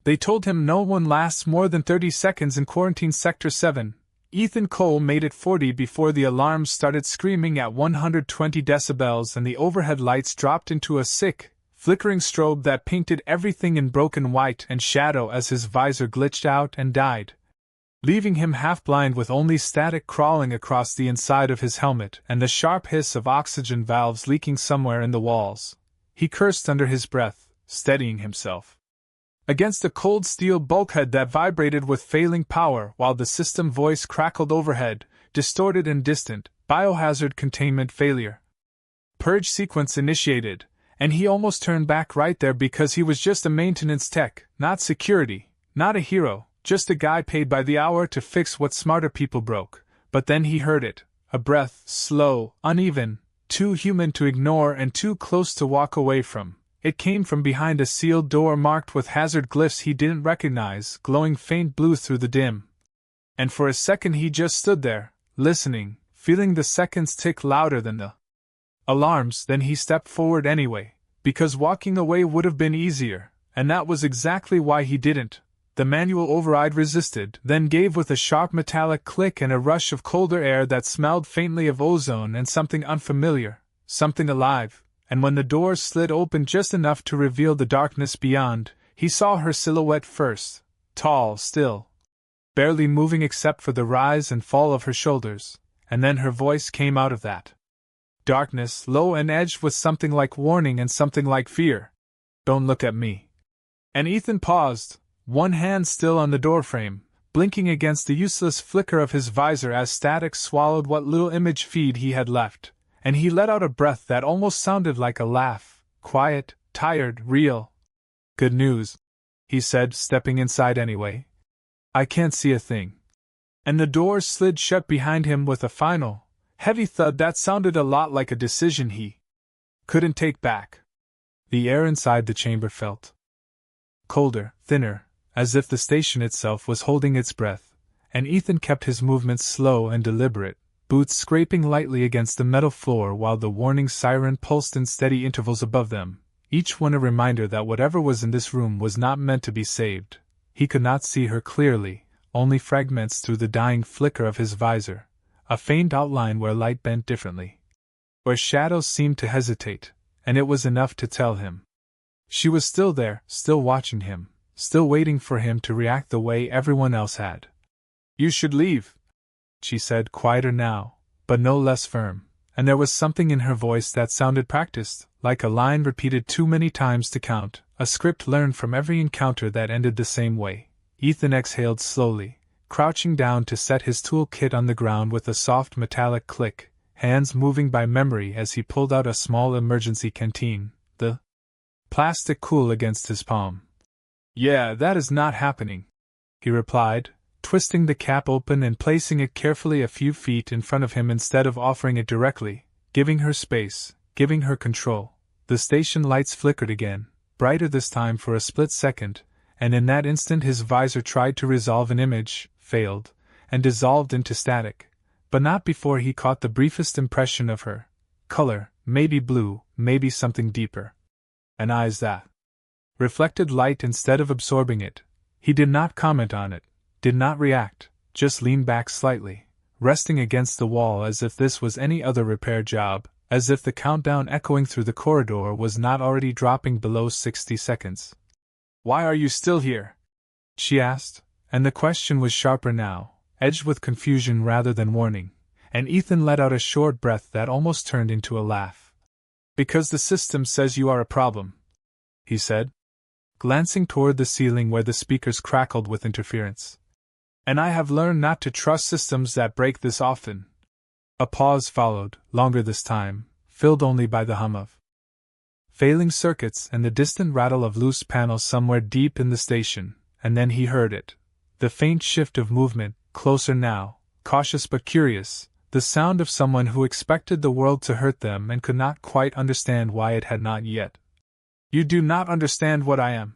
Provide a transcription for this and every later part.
They told him no one lasts more than 30 seconds in Quarantine Sector 7. Ethan Cole made it 40 before the alarms started screaming at 120 decibels and the overhead lights dropped into a sick, flickering strobe that painted everything in broken white and shadow as his visor glitched out and died, leaving him half-blind with only static crawling across the inside of his helmet and the sharp hiss of oxygen valves leaking somewhere in the walls. He cursed under his breath, steadying himself against a cold steel bulkhead that vibrated with failing power while the system voice crackled overhead, distorted and distant. Biohazard containment failure. Purge sequence initiated, and he almost turned back right there because he was just a maintenance tech, not security, not a hero, just a guy paid by the hour to fix what smarter people broke. But then he heard it, a breath, slow, uneven, too human to ignore and too close to walk away from. It came from behind a sealed door marked with hazard glyphs he didn't recognize, glowing faint blue through the dim. And for a second he just stood there, listening, feeling the seconds tick louder than the alarms. Then he stepped forward anyway, because walking away would have been easier, and that was exactly why he didn't. The manual override resisted, then gave with a sharp metallic click and a rush of colder air that smelled faintly of ozone and something unfamiliar, something alive. And when the doors slid open just enough to reveal the darkness beyond, he saw her silhouette first, tall still, barely moving except for the rise and fall of her shoulders, and then her voice came out of that darkness, low and edged with something like warning and something like fear. "Don't look at me." And Ethan paused, one hand still on the doorframe, blinking against the useless flicker of his visor as static swallowed what little image feed he had left. And he let out a breath that almost sounded like a laugh, quiet, tired, real. "Good news," he said, stepping inside anyway. "I can't see a thing." And the doors slid shut behind him with a final, heavy thud that sounded a lot like a decision he couldn't take back. The air inside the chamber felt colder, thinner, as if the station itself was holding its breath, and Ethan kept his movements slow and deliberate, boots scraping lightly against the metal floor while the warning siren pulsed in steady intervals above them, each one a reminder that whatever was in this room was not meant to be saved. He could not see her clearly, only fragments through the dying flicker of his visor, a faint outline where light bent differently, where shadows seemed to hesitate, and it was enough to tell him. She was still there, still watching him, still waiting for him to react the way everyone else had. "You should leave," she said, quieter now, but no less firm, and there was something in her voice that sounded practiced, like a line repeated too many times to count, a script learned from every encounter that ended the same way. Ethan exhaled slowly, crouching down to set his tool kit on the ground with a soft metallic click, hands moving by memory as he pulled out a small emergency canteen, the plastic cool against his palm. "Yeah, that is not happening," he replied, twisting the cap open and placing it carefully a few feet in front of him instead of offering it directly, giving her space, giving her control. The station lights flickered again, brighter this time for a split second, and in that instant his visor tried to resolve an image, failed, and dissolved into static, but not before he caught the briefest impression of her. Color, maybe blue, maybe something deeper. And eyes that reflected light instead of absorbing it. He did not comment on it, did not react, just leaned back slightly, resting against the wall as if this was any other repair job, as if the countdown echoing through the corridor was not already dropping below 60 seconds. "Why are you still here?" she asked, and the question was sharper now, edged with confusion rather than warning, and Ethan let out a short breath that almost turned into a laugh. "Because the system says you are a problem," he said, glancing toward the ceiling where the speakers crackled with interference. "And I have learned not to trust systems that break this often." A pause followed, longer this time, filled only by the hum of failing circuits and the distant rattle of loose panels somewhere deep in the station, and then he heard it. The faint shift of movement, closer now, cautious but curious, the sound of someone who expected the world to hurt them and could not quite understand why it had not yet. "You do not understand what I am,"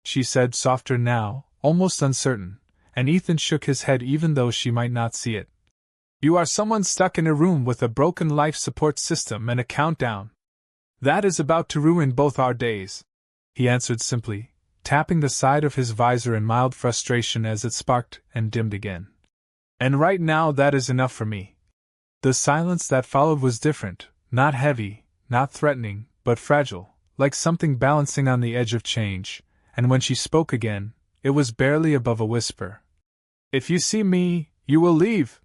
she said, softer now, almost uncertain, and Ethan shook his head even though she might not see it. "You are someone stuck in a room with a broken life support system and a countdown. That is about to ruin both our days," he answered simply, tapping the side of his visor in mild frustration as it sparked and dimmed again. "And right now that is enough for me." The silence that followed was different, not heavy, not threatening, but fragile, like something balancing on the edge of change, and when she spoke again, it was barely above a whisper. "If you see me, you will leave."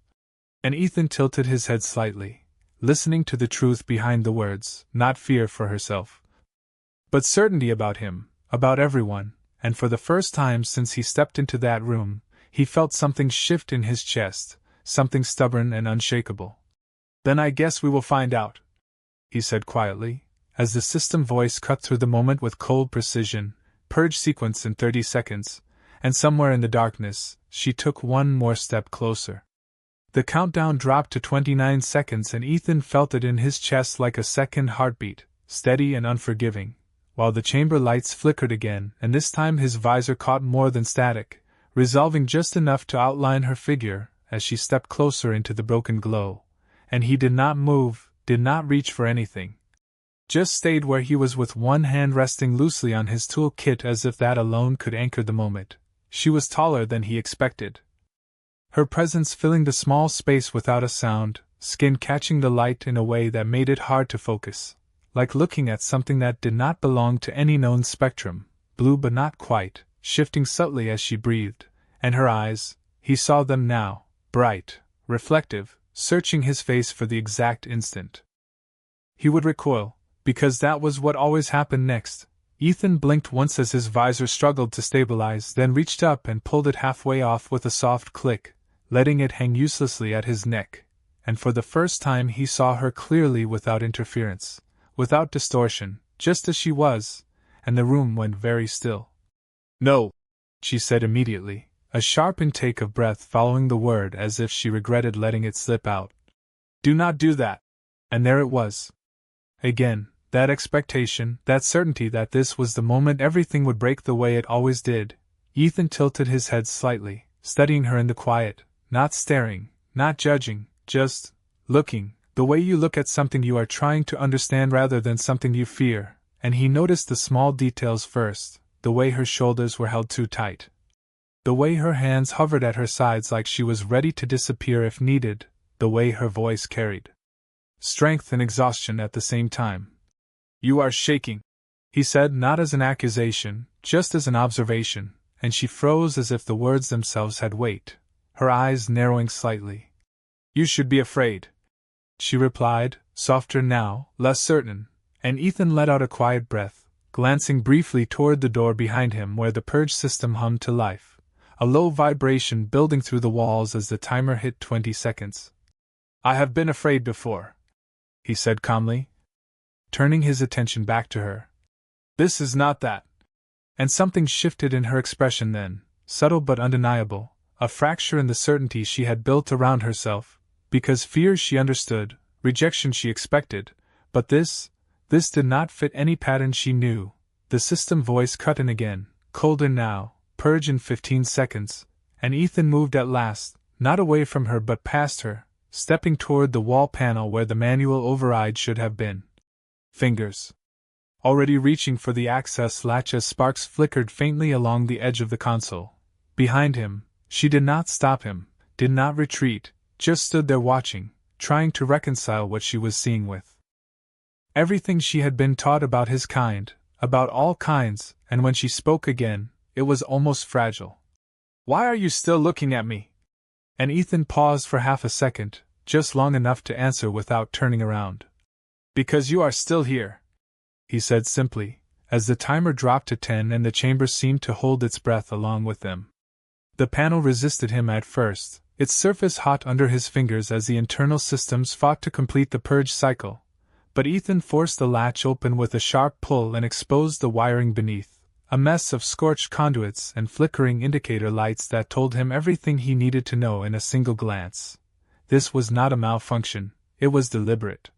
And Ethan tilted his head slightly, listening to the truth behind the words, not fear for herself, but certainty about him, about everyone, and for the first time since he stepped into that room, he felt something shift in his chest, something stubborn and unshakable. "Then I guess we will find out," he said quietly, as the system voice cut through the moment with cold precision. Purge sequence in 30 seconds, and somewhere in the darkness, she took one more step closer. The countdown dropped to 29 seconds and Ethan felt it in his chest like a second heartbeat, steady and unforgiving, while the chamber lights flickered again, and this time his visor caught more than static, resolving just enough to outline her figure as she stepped closer into the broken glow. And he did not move, did not reach for anything. Just stayed where he was with one hand resting loosely on his tool kit as if that alone could anchor the moment. She was taller than he expected. Her presence filling the small space without a sound, skin catching the light in a way that made it hard to focus, like looking at something that did not belong to any known spectrum, blue but not quite, shifting subtly as she breathed, and her eyes, he saw them now, bright, reflective, searching his face for the exact instant he would recoil, because that was what always happened next. Ethan blinked once as his visor struggled to stabilize, then reached up and pulled it halfway off with a soft click, letting it hang uselessly at his neck, and for the first time he saw her clearly without interference, without distortion, just as she was, and the room went very still. "No," she said immediately, a sharp intake of breath following the word as if she regretted letting it slip out. "Do not do that." And there it was. Again, that expectation, that certainty that this was the moment everything would break the way it always did. Ethan tilted his head slightly, studying her in the quiet, not staring, not judging, just looking, the way you look at something you are trying to understand rather than something you fear, and he noticed the small details first, the way her shoulders were held too tight, the way her hands hovered at her sides like she was ready to disappear if needed, the way her voice carried strength and exhaustion at the same time. "You are shaking," he said, not as an accusation, just as an observation, and she froze as if the words themselves had weight, her eyes narrowing slightly. "You should be afraid," she replied, softer now, less certain, and Ethan let out a quiet breath, glancing briefly toward the door behind him where the purge system hummed to life, a low vibration building through the walls as the timer hit 20 seconds. "I have been afraid before," he said calmly, turning his attention back to her. "This is not that." And something shifted in her expression then, subtle but undeniable, a fracture in the certainty she had built around herself, because fear she understood, rejection she expected, but this did not fit any pattern she knew. The system voice cut in again, colder now, purge in 15 seconds, and Ethan moved at last, not away from her but past her, stepping toward the wall panel where the manual override should have been. Fingers already reaching for the access latch as sparks flickered faintly along the edge of the console. Behind him, she did not stop him, did not retreat, just stood there watching, trying to reconcile what she was seeing with everything she had been taught about his kind, about all kinds, and when she spoke again, it was almost fragile. "Why are you still looking at me?" And Ethan paused for half a second, just long enough to answer without turning around. "Because you are still here," he said simply, as the timer dropped to 10 and the chamber seemed to hold its breath along with them. The panel resisted him at first, its surface hot under his fingers as the internal systems fought to complete the purge cycle, but Ethan forced the latch open with a sharp pull and exposed the wiring beneath. A mess of scorched conduits and flickering indicator lights that told him everything he needed to know in a single glance. This was not a malfunction, it was deliberate.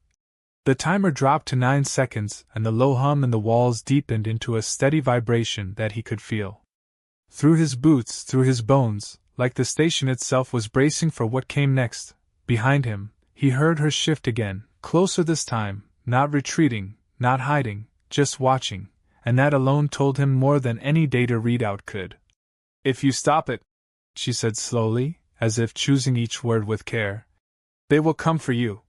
The timer dropped to 9 seconds and the low hum in the walls deepened into a steady vibration that he could feel. Through his boots, through his bones, like the station itself was bracing for what came next. Behind him, he heard her shift again, closer this time, not retreating, not hiding, just watching, and that alone told him more than any data readout could. "If you stop it," she said slowly, as if choosing each word with care, "they will come for you."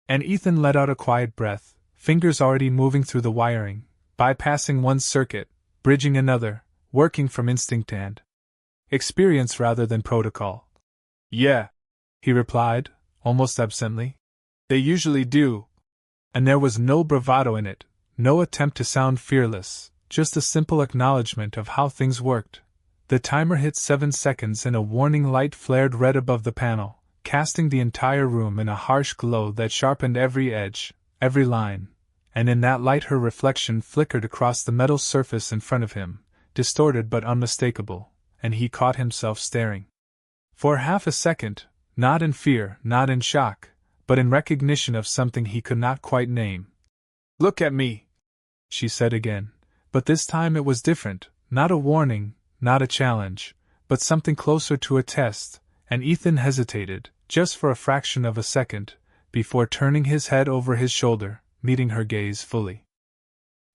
And Ethan let out a quiet breath, fingers already moving through the wiring, bypassing one circuit, bridging another, working from instinct and experience rather than protocol. "Yeah," he replied, almost absently. "They usually do." And there was no bravado in it, no attempt to sound fearless, just a simple acknowledgement of how things worked. The timer hit 7 seconds and a warning light flared red above the panel, casting the entire room in a harsh glow that sharpened every edge, every line, and in that light her reflection flickered across the metal surface in front of him, distorted but unmistakable, and he caught himself staring. For half a second, not in fear, not in shock, but in recognition of something he could not quite name. "Look at me," she said again, but this time it was different, not a warning, not a challenge, but something closer to a test, and Ethan hesitated, just for a fraction of a second, before turning his head over his shoulder, meeting her gaze fully.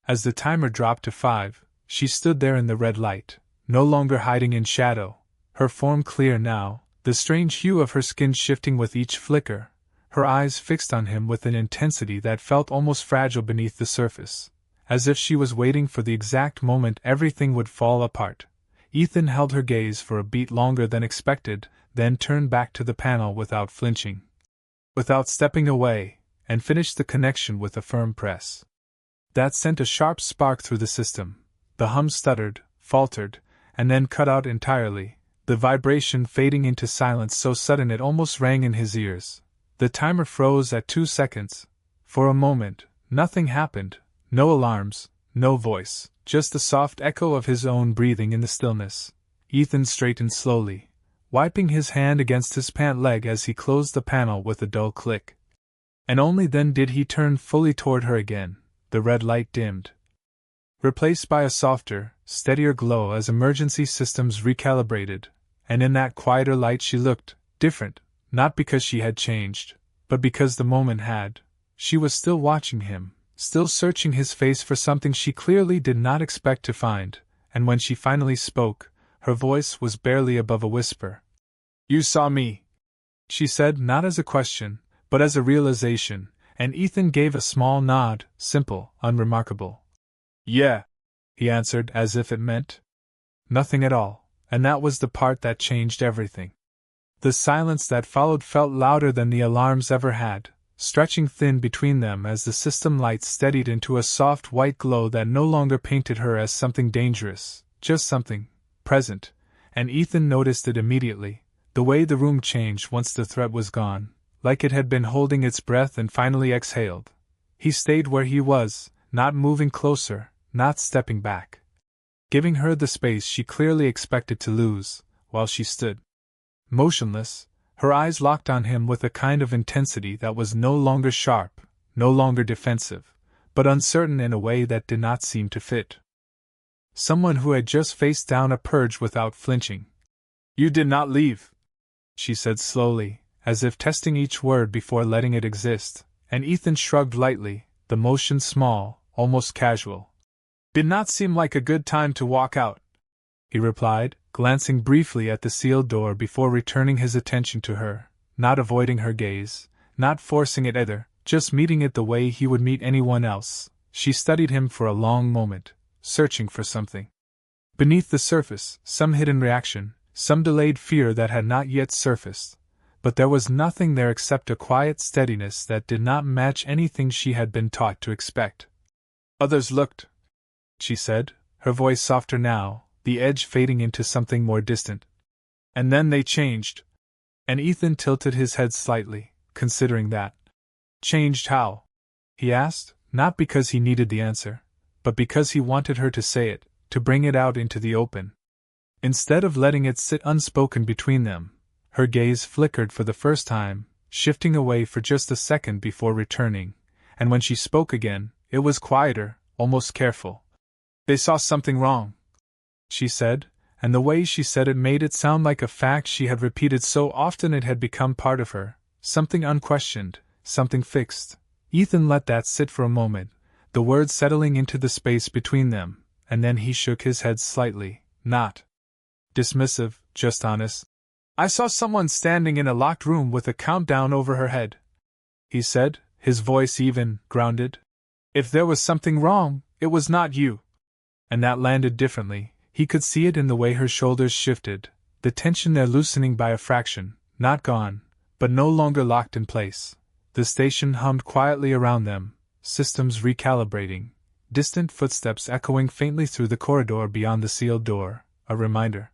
As the timer dropped to 5, she stood there in the red light, no longer hiding in shadow, her form clear now, the strange hue of her skin shifting with each flicker, her eyes fixed on him with an intensity that felt almost fragile beneath the surface, as if she was waiting for the exact moment everything would fall apart. Ethan held her gaze for a beat longer than expected, then turned back to the panel without flinching, without stepping away, and finished the connection with a firm press. That sent a sharp spark through the system. The hum stuttered, faltered, and then cut out entirely, the vibration fading into silence so sudden it almost rang in his ears. The timer froze at 2 seconds. For a moment, nothing happened, no alarms, no voice, just the soft echo of his own breathing in the stillness. Ethan straightened slowly, wiping his hand against his pant leg as he closed the panel with a dull click. And only then did he turn fully toward her again. The red light dimmed, replaced by a softer, steadier glow as emergency systems recalibrated, and in that quieter light she looked different, not because she had changed, but because the moment had. She was still watching him, still searching his face for something she clearly did not expect to find, and when she finally spoke, her voice was barely above a whisper. "You saw me," she said, not as a question, but as a realization, and Ethan gave a small nod, simple, unremarkable. "Yeah," he answered as if it meant nothing at all, and that was the part that changed everything. The silence that followed felt louder than the alarms ever had, stretching thin between them as the system lights steadied into a soft white glow that no longer painted her as something dangerous, just something present, and Ethan noticed it immediately, the way the room changed once the threat was gone, like it had been holding its breath and finally exhaled. He stayed where he was, not moving closer, not stepping back, giving her the space she clearly expected to lose, while she stood motionless, her eyes locked on him with a kind of intensity that was no longer sharp, no longer defensive, but uncertain in a way that did not seem to fit. Someone who had just faced down a purge without flinching. "You did not leave," she said slowly, as if testing each word before letting it exist, and Ethan shrugged lightly, the motion small, almost casual. "Did not seem like a good time to walk out," he replied, glancing briefly at the sealed door before returning his attention to her, not avoiding her gaze, not forcing it either, just meeting it the way he would meet anyone else. She studied him for a long moment, searching for something beneath the surface, some hidden reaction, some delayed fear that had not yet surfaced, but there was nothing there except a quiet steadiness that did not match anything she had been taught to expect. "Others looked," she said, her voice softer now, the edge fading into something more distant. "And then they changed." And Ethan tilted his head slightly, considering that. "Changed how?" he asked, not because he needed the answer, but because he wanted her to say it, to bring it out into the open. Instead of letting it sit unspoken between them, her gaze flickered for the first time, shifting away for just a second before returning, and when she spoke again, it was quieter, almost careful. "They saw something wrong," she said, and the way she said it made it sound like a fact she had repeated so often it had become part of her, something unquestioned, something fixed. Ethan let that sit for a moment, the words settling into the space between them, and then he shook his head slightly, not dismissive, just honest. I saw someone standing in a locked room with a countdown over her head, he said, his voice even, grounded. If there was something wrong, it was not you. And that landed differently. He could see it in the way her shoulders shifted, the tension there loosening by a fraction, not gone, but no longer locked in place. The station hummed quietly around them, systems recalibrating, distant footsteps echoing faintly through the corridor beyond the sealed door, a reminder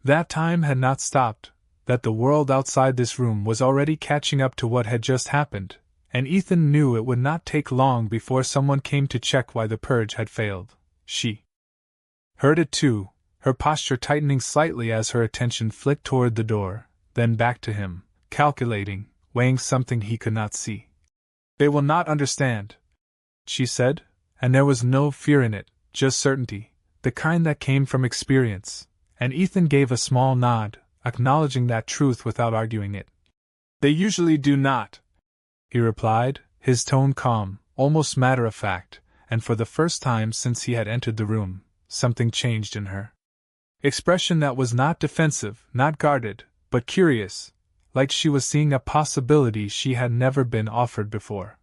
that time had not stopped, that the world outside this room was already catching up to what had just happened, and Ethan knew it would not take long before someone came to check why the purge had failed. She heard it too, her posture tightening slightly as her attention flicked toward the door, then back to him, calculating, weighing something he could not see. They will not understand, she said, and there was no fear in it, just certainty, the kind that came from experience, and Ethan gave a small nod, acknowledging that truth without arguing it. They usually do not, he replied, his tone calm, almost matter-of-fact, and for the first time since he had entered the room, something changed in her expression that was not defensive, not guarded, but curious, like she was seeing a possibility she had never been offered before.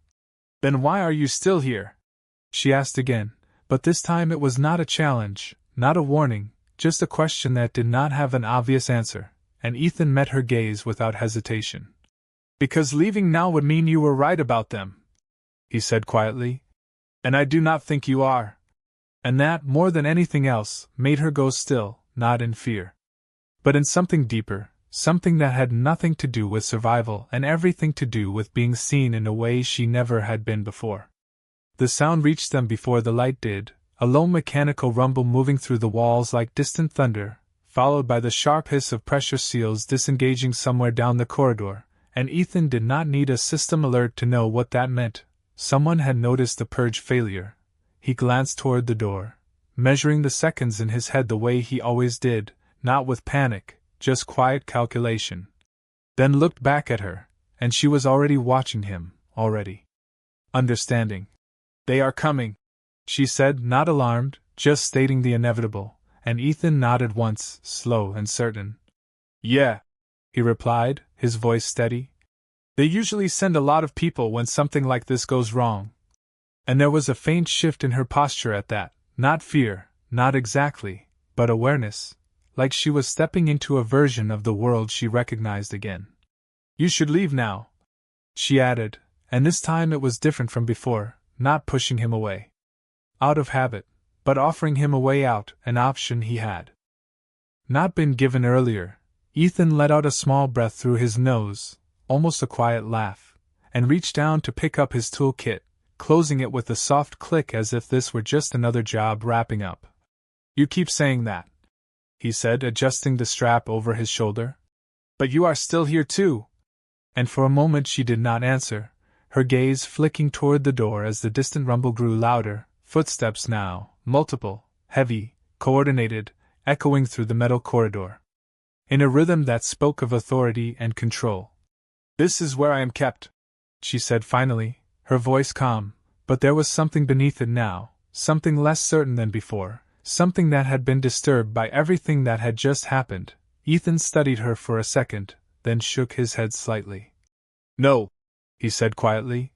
Then why are you still here? She asked again, but this time it was not a challenge, not a warning, just a question that did not have an obvious answer, and Ethan met her gaze without hesitation. Because leaving now would mean you were right about them, he said quietly. And I do not think you are. And that, more than anything else, made her go still, not in fear, but in something deeper, something that had nothing to do with survival and everything to do with being seen in a way she never had been before. The sound reached them before the light did, a low mechanical rumble moving through the walls like distant thunder, followed by the sharp hiss of pressure seals disengaging somewhere down the corridor, and Ethan did not need a system alert to know what that meant. Someone had noticed the purge failure. He glanced toward the door, measuring the seconds in his head the way he always did, not with panic, just quiet calculation. Then looked back at her, and she was already watching him, already understanding. They are coming, she said, not alarmed, just stating the inevitable, and Ethan nodded once, slow and certain. Yeah, he replied, his voice steady. They usually send a lot of people when something like this goes wrong. And there was a faint shift in her posture at that, not fear, not exactly, but awareness, like she was stepping into a version of the world she recognized again. You should leave now, she added, and this time it was different from before, not pushing him away out of habit, but offering him a way out, an option he had not been given earlier. Ethan let out a small breath through his nose, almost a quiet laugh, and reached down to pick up his tool kit, closing it with a soft click as if this were just another job wrapping up. You keep saying that, he said, adjusting the strap over his shoulder. But you are still here too. And for a moment she did not answer, her gaze flicking toward the door as the distant rumble grew louder, footsteps now, multiple, heavy, coordinated, echoing through the metal corridor, in a rhythm that spoke of authority and control. This is where I am kept, she said finally, her voice calm, but there was something beneath it now, something less certain than before, something that had been disturbed by everything that had just happened. Ethan studied her for a second, then shook his head slightly. No, he said quietly.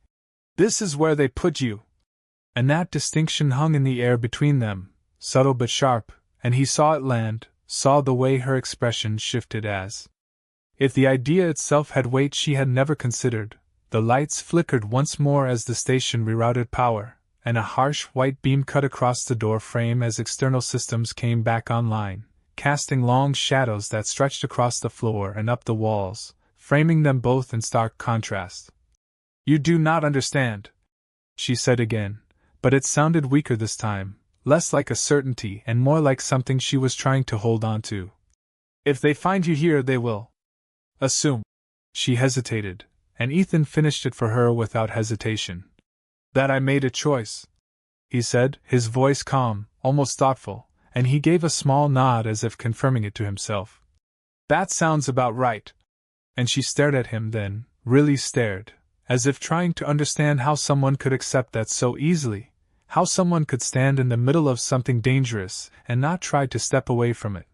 This is where they put you. And that distinction hung in the air between them, subtle but sharp, and he saw it land, saw the way her expression shifted as if the idea itself had weight she had never considered. The lights flickered once more as the station rerouted power, and a harsh white beam cut across the door frame as external systems came back online, casting long shadows that stretched across the floor and up the walls, framing them both in stark contrast. You do not understand, she said again, but it sounded weaker this time, less like a certainty and more like something she was trying to hold on to. If they find you here, they will assume. She hesitated, and Ethan finished it for her without hesitation. That I made a choice, he said, his voice calm, almost thoughtful, and he gave a small nod as if confirming it to himself. That sounds about right. And she stared at him then, really stared, as if trying to understand how someone could accept that so easily, How someone could stand in the middle of something dangerous and not try to step away from it.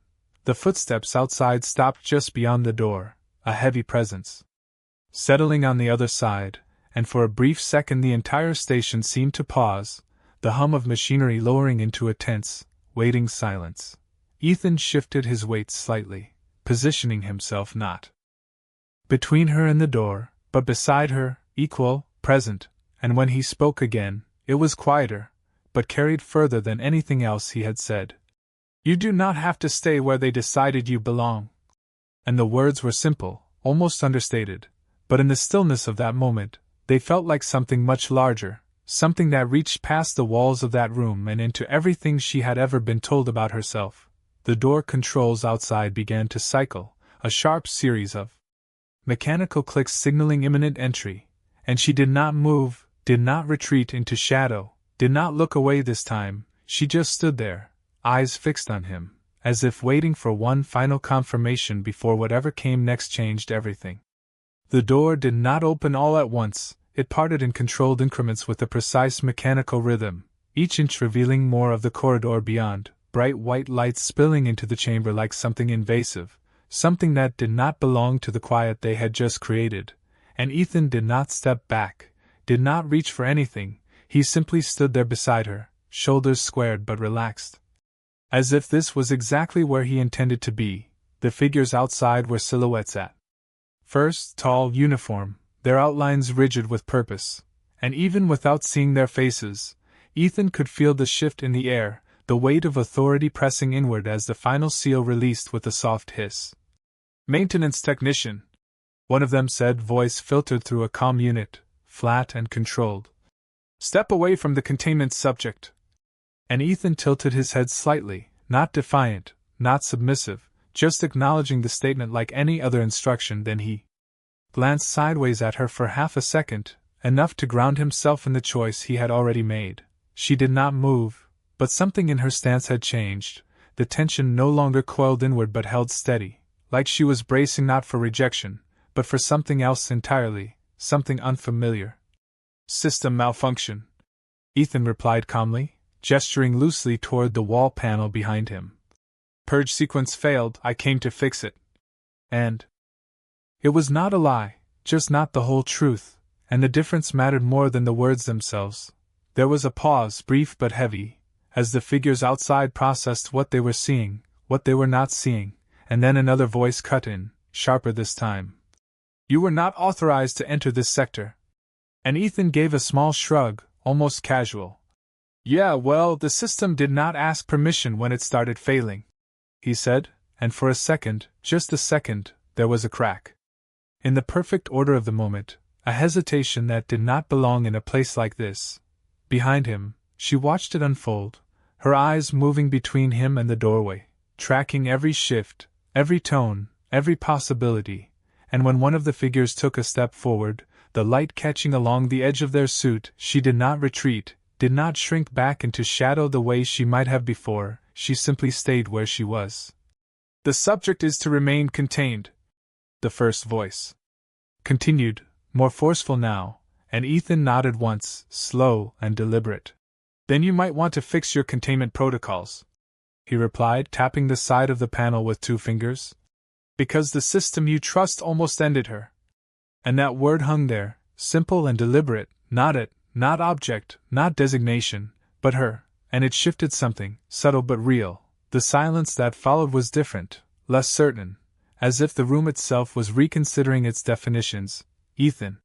The footsteps outside stopped just beyond the door, a heavy presence settling on the other side, and for a brief second the entire station seemed to pause, the hum of machinery lowering into a tense, waiting silence. Ethan shifted his weight slightly, positioning himself not between her and the door, but beside her, equal, present, and when he spoke again, it was quieter, but carried further than anything else he had said. "You do not have to stay where they decided you belong." And the words were simple, almost understated, but in the stillness of that moment, they felt like something much larger, something that reached past the walls of that room and into everything she had ever been told about herself. The door controls outside began to cycle, a sharp series of mechanical clicks signaling imminent entry, and she did not move, did not retreat into shadow, did not look away this time. She just stood there, eyes fixed on him, as if waiting for one final confirmation before whatever came next changed everything. The door did not open all at once, it parted in controlled increments with a precise mechanical rhythm, each inch revealing more of the corridor beyond, bright white lights spilling into the chamber like something invasive, something that did not belong to the quiet they had just created. And Ethan did not step back, did not reach for anything, he simply stood there beside her, shoulders squared but relaxed. As if this was exactly where he intended to be. The figures outside were silhouettes at first tall, uniform, their outlines rigid with purpose, and even without seeing their faces, Ethan could feel the shift in the air, the weight of authority pressing inward as the final seal released with a soft hiss. "Maintenance technician," one of them said, voice filtered through a comm unit, flat and controlled. "Step away from the containment subject." And Ethan tilted his head slightly, not defiant, not submissive, just acknowledging the statement like any other instruction. Then he glanced sideways at her for half a second, enough to ground himself in the choice he had already made. She did not move, but something in her stance had changed. The tension no longer coiled inward but held steady, like she was bracing not for rejection, but for something else entirely, something unfamiliar. "System malfunction," Ethan replied calmly, gesturing loosely toward the wall panel behind him. "Purge sequence failed, I came to fix it." And it was not a lie, just not the whole truth, and the difference mattered more than the words themselves. There was a pause, brief but heavy, as the figures outside processed what they were seeing, what they were not seeing, and then another voice cut in, sharper this time. "You were not authorized to enter this sector." And Ethan gave a small shrug, almost casual. "Yeah, well, the system did not ask permission when it started failing," he said, and for a second, just a second, there was a crack. In the perfect order of the moment, a hesitation that did not belong in a place like this. Behind him, she watched it unfold, her eyes moving between him and the doorway, tracking every shift, every tone, every possibility, and when one of the figures took a step forward, the light catching along the edge of their suit, she did not retreat, did not shrink back into shadow the way she might have before, she simply stayed where she was. "The subject is to remain contained," the first voice continued, more forceful now, and Ethan nodded once, slow and deliberate. "Then you might want to fix your containment protocols," he replied, tapping the side of the panel with 2 fingers. "Because the system you trust almost ended her." And that word hung there, simple and deliberate, not it, not object, not designation, but her, and it shifted something, subtle but real. The silence that followed was different, less certain, as if the room itself was reconsidering its definitions. Ethan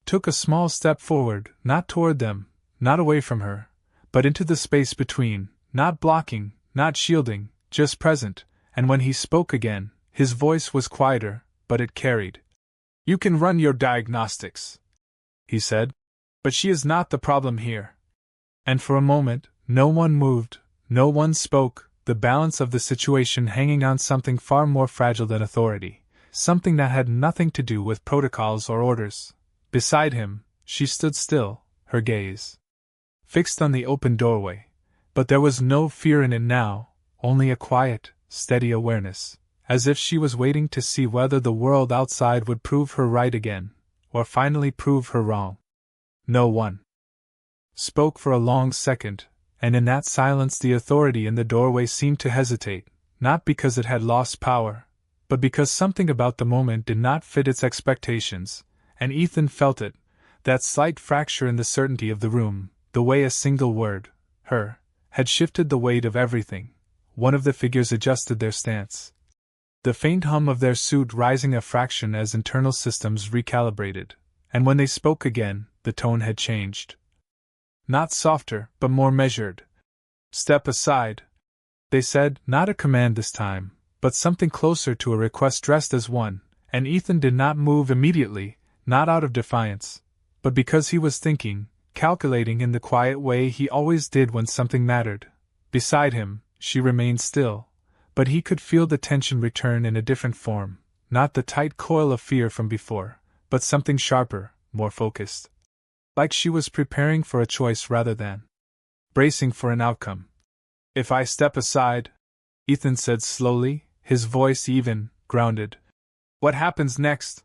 took a small step forward, not toward them, not away from her, but into the space between, not blocking, not shielding, just present, and when he spoke again, his voice was quieter, but it carried. "You can run your diagnostics," he said, "but she is not the problem here." And for a moment, no one moved, no one spoke, the balance of the situation hanging on something far more fragile than authority, something that had nothing to do with protocols or orders. Beside him, she stood still, her gaze fixed on the open doorway, but there was no fear in it now, only a quiet, steady awareness, as if she was waiting to see whether the world outside would prove her right again, or finally prove her wrong. No one spoke for a long second, and in that silence the authority in the doorway seemed to hesitate, not because it had lost power, but because something about the moment did not fit its expectations, and Ethan felt it, that slight fracture in the certainty of the room, the way a single word, her, had shifted the weight of everything. One of the figures adjusted their stance, the faint hum of their suit rising a fraction as internal systems recalibrated, and when they spoke again, the tone had changed. Not softer, but more measured. "Step aside," they said, not a command this time, but something closer to a request dressed as one, and Ethan did not move immediately, not out of defiance, but because he was thinking, calculating in the quiet way he always did when something mattered. Beside him, she remained still, but he could feel the tension return in a different form, not the tight coil of fear from before, but something sharper, more focused. Like she was preparing for a choice rather than bracing for an outcome. "If I step aside," Ethan said slowly, his voice even, grounded, "what happens next?"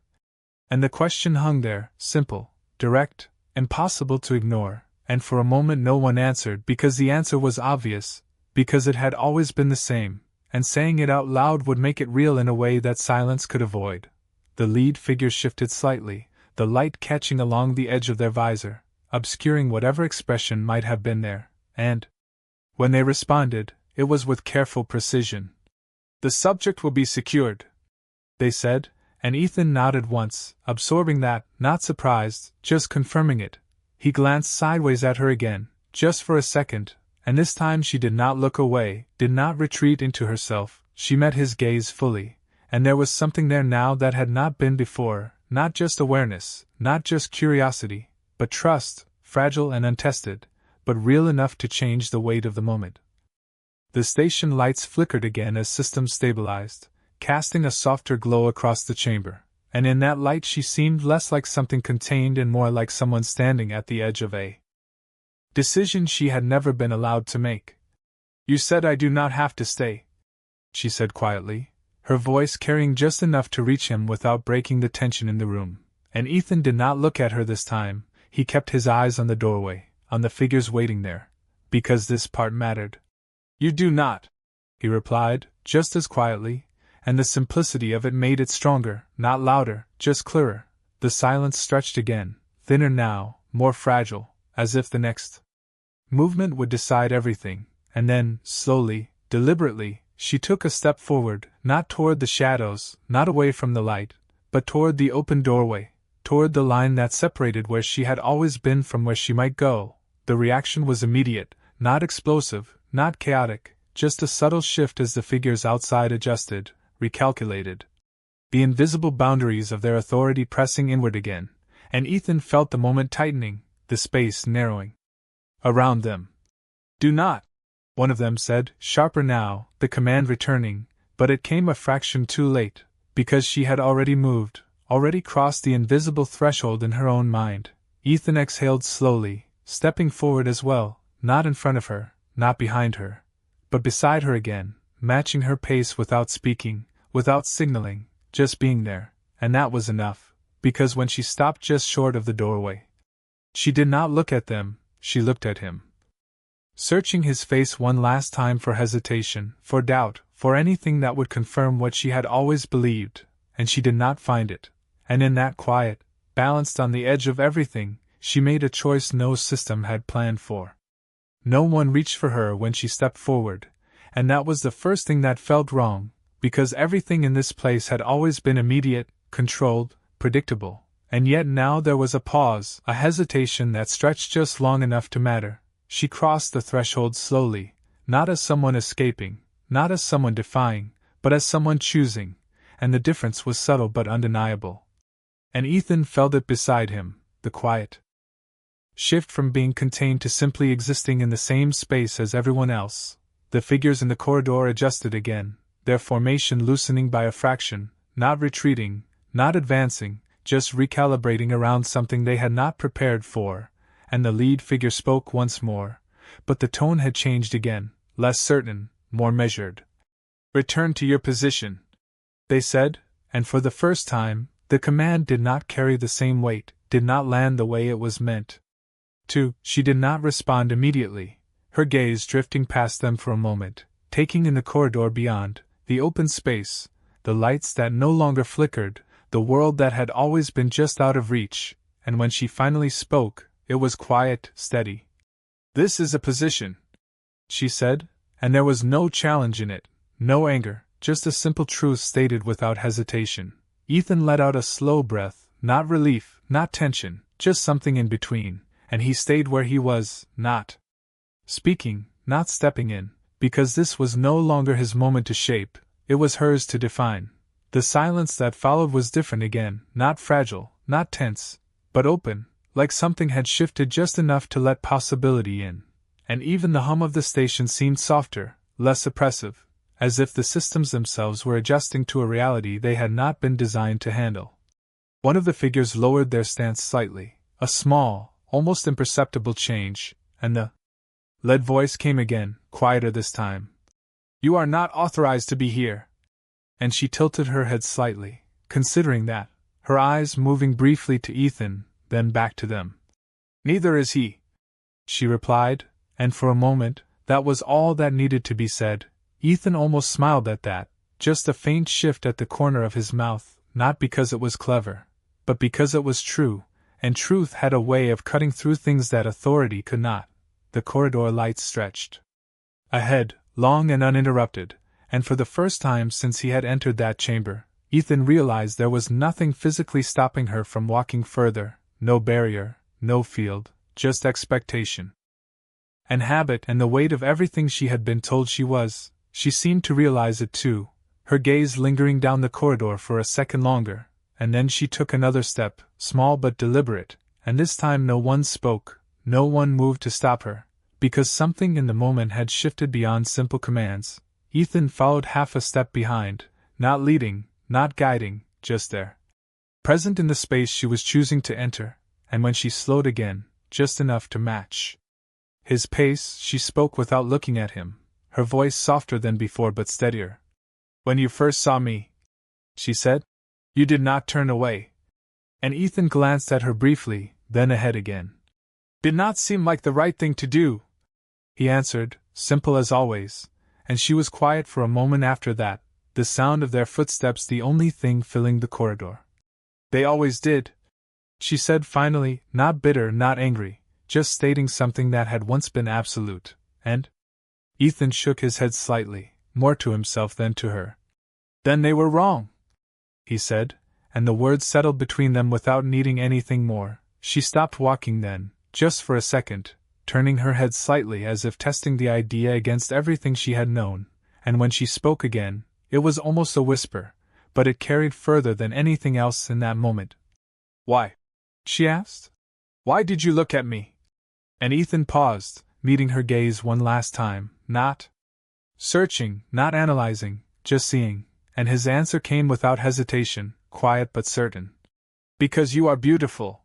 And the question hung there, simple, direct, impossible to ignore, and for a moment no one answered because the answer was obvious, because it had always been the same, and saying it out loud would make it real in a way that silence could avoid. The lead figure shifted slightly, the light catching along the edge of their visor, obscuring whatever expression might have been there, and when they responded, it was with careful precision. "The subject will be secured," they said, and Ethan nodded once, absorbing that, not surprised, just confirming it. He glanced sideways at her again, just for a second, and this time she did not look away, did not retreat into herself, she met his gaze fully, and there was something there now that had not been before, not just awareness, not just curiosity, but trust, fragile and untested, but real enough to change the weight of the moment. The station lights flickered again as systems stabilized, casting a softer glow across the chamber, and in that light she seemed less like something contained and more like someone standing at the edge of a decision she had never been allowed to make. "You said I do not have to stay," she said quietly, her voice carrying just enough to reach him without breaking the tension in the room, and Ethan did not look at her this time. He kept his eyes on the doorway, on the figures waiting there, because this part mattered. "You do not," he replied, just as quietly, and the simplicity of it made it stronger, not louder, just clearer. The silence stretched again, thinner now, more fragile, as if the next movement would decide everything, and then, slowly, deliberately, she took a step forward, not toward the shadows, not away from the light, but toward the open doorway, toward the line that separated where she had always been from where she might go. The reaction was immediate, not explosive, not chaotic, just a subtle shift as the figures outside adjusted, recalculated. The invisible boundaries of their authority pressing inward again, and Ethan felt the moment tightening, the space narrowing around them. "Do not," one of them said, sharper now, the command returning, but it came a fraction too late, because she had already moved, already crossed the invisible threshold in her own mind. Ethan exhaled slowly, stepping forward as well, not in front of her, not behind her, but beside her again, matching her pace without speaking, without signaling, just being there, and that was enough, because when she stopped just short of the doorway, she did not look at them, she looked at him. Searching his face one last time for hesitation, for doubt, for anything that would confirm what she had always believed, and she did not find it, and in that quiet, balanced on the edge of everything, she made a choice no system had planned for. No one reached for her when she stepped forward, and that was the first thing that felt wrong, because everything in this place had always been immediate, controlled, predictable, and yet now there was a pause, a hesitation that stretched just long enough to matter. She crossed the threshold slowly, not as someone escaping, not as someone defying, but as someone choosing, and the difference was subtle but undeniable. And Ethan felt it beside him, the quiet shift from being contained to simply existing in the same space as everyone else. The figures in the corridor adjusted again, their formation loosening by a fraction, not retreating, not advancing, just recalibrating around something they had not prepared for, and the lead figure spoke once more, but the tone had changed again, less certain, more measured. "Return to your position," they said, and for the first time, the command did not carry the same weight, did not land the way it was meant. 2. She did not respond immediately, her gaze drifting past them for a moment, taking in the corridor beyond, the open space, the lights that no longer flickered, the world that had always been just out of reach, and when she finally spoke, it was quiet, steady. "This is a position," she said, and there was no challenge in it, no anger, just a simple truth stated without hesitation. Ethan let out a slow breath, not relief, not tension, just something in between, and he stayed where he was, not speaking, not stepping in, because this was no longer his moment to shape, it was hers to define. The silence that followed was different again, not fragile, not tense, but open, like something had shifted just enough to let possibility in. And even the hum of the station seemed softer, less oppressive, as if the systems themselves were adjusting to a reality they had not been designed to handle. One of the figures lowered their stance slightly, a small, almost imperceptible change, and the lead voice came again, quieter this time. "You are not authorized to be here." And she tilted her head slightly, considering that, her eyes moving briefly to Ethan, then back to them. "Neither is he," she replied, and for a moment, that was all that needed to be said. Ethan almost smiled at that, just a faint shift at the corner of his mouth, not because it was clever, but because it was true, and truth had a way of cutting through things that authority could not. The corridor lights stretched ahead, long and uninterrupted, and for the first time since he had entered that chamber, Ethan realized there was nothing physically stopping her from walking further, no barrier, no field, just expectation. And habit and the weight of everything she had been told she was. She seemed to realize it too, her gaze lingering down the corridor for a second longer, and then she took another step, small but deliberate, and this time no one spoke, no one moved to stop her, because something in the moment had shifted beyond simple commands. Ethan followed half a step behind, not leading, not guiding, just there, present in the space she was choosing to enter, and when she slowed again, just enough to match his pace, she spoke without looking at him, her voice softer than before but steadier. "When you first saw me," she said, "you did not turn away." And Ethan glanced at her briefly, then ahead again. "Did not seem like the right thing to do," he answered, simple as always, and she was quiet for a moment after that, the sound of their footsteps the only thing filling the corridor. "They always did," she said finally, not bitter, not angry, just stating something that had once been absolute, and Ethan shook his head slightly, more to himself than to her. "Then they were wrong," he said, and the words settled between them without needing anything more. She stopped walking then, just for a second, turning her head slightly as if testing the idea against everything she had known, and when she spoke again, it was almost a whisper, but it carried further than anything else in that moment. "Why?" she asked. "Why did you look at me?" And Ethan paused, meeting her gaze one last time, not searching, not analyzing, just seeing, and his answer came without hesitation, quiet but certain. "Because you are beautiful."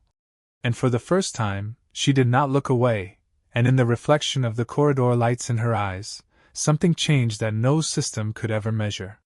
And for the first time, she did not look away, and in the reflection of the corridor lights in her eyes, something changed that no system could ever measure.